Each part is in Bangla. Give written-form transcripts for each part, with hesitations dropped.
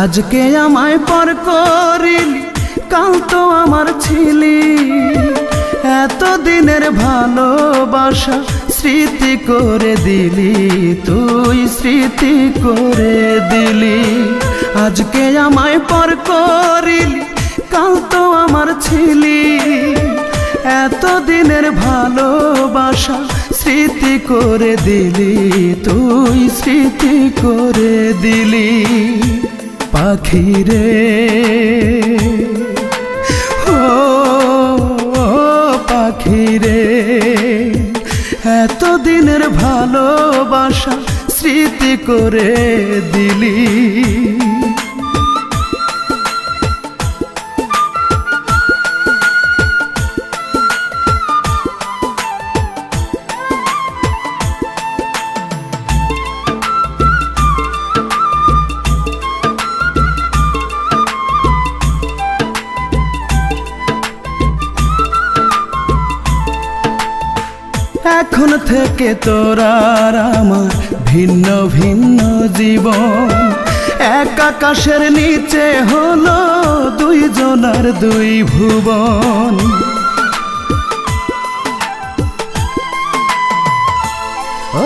আজকে আমায় পর করিলি, কাল তো আমার ছিলি। এত দিনের ভালোবাসা স্মৃতি করে দিলি, তুই স্মৃতি করে দিলি। আজকে আমায় পর করিলি, কাল তো আমার ছিলি। এত দিনের ভালোবাসা স্মৃতি করে দিলি, তুই স্মৃতি করে দিলি। পাখি রে ও পাখি রে, এত দিনের ভালোবাসা স্মৃতি করে দিলি। এখন থেকে তোর আর আমার ভিন্ন ভিন্ন জীবন। এক আকাশের নিচে হলো দুইজনার দুই ভুবন।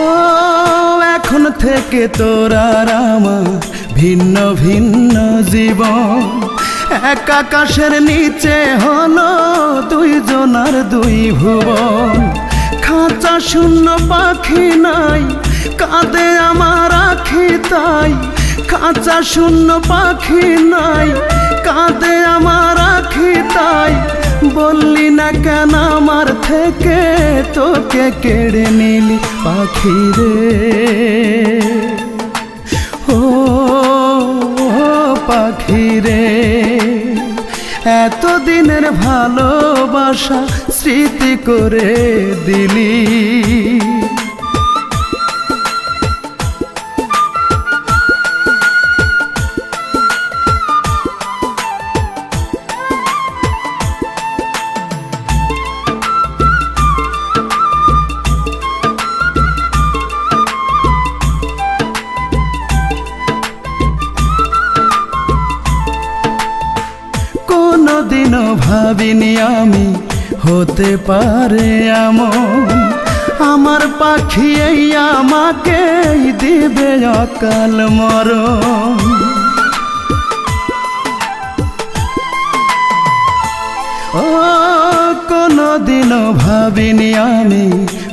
ও এখন থেকে তোর আর আমার ভিন্ন ভিন্ন জীবন। এক আকাশের নিচে হলো দুইজনার দুই ভুবন। খাঁচা শূন্য পাখি নাই, কাঁদে আমার আখি তাই। খাঁচা শূন্য পাখি নাই, কাঁদে আমার আখি তাই। বললি না কেন আমার থেকে তোকে কেড়ে নিলি পাখি রে ও পাখি রে। এত দিনের ভালোবাসা স্মৃতি করে দিলি। কোনদিনও ভাবিনি আমি হতে পারে এমন। আমার পাখি এই আমাকে দিবে অকাল মরণ। ও কোনদিনও ভাবিনি আমি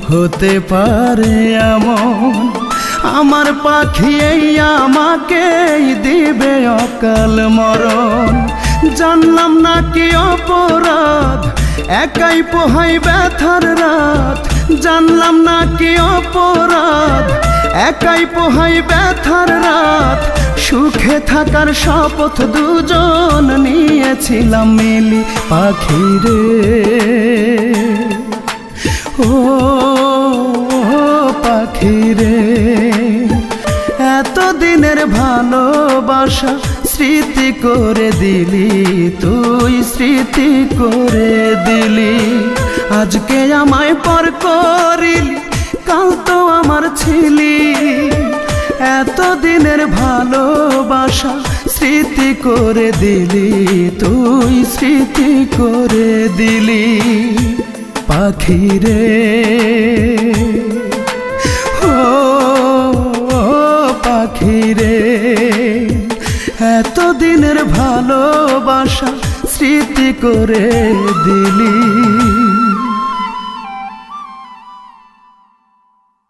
হতে পারে এমন। আমার পাখি এই আমাকে দিবে অকাল মরণ। জানলাম না কি অপরাধ, একাই পোহাই ব্যথার রাত। জানলাম না কি অপরাধ, একাই পোহাই ব্যথার রাত। সুখে থাকার শপথ দুজন নিয়েছিলাম মিলি পাখি রে ও পাখি রে। এত দিনের ভালোবাসা স্মৃতি করে দিলি, তুই স্মৃতি করে দিলি। আজকে আমায় পর করিলি, কাল তো আমার ছিলি। এত দিনের ভালোবাসা স্মৃতি করে দিলি, তুই স্মৃতি করে দিলি পাখি রে ও পাখি রে। এত দিনের ভালোবাসা স্মৃতি করে দিলি।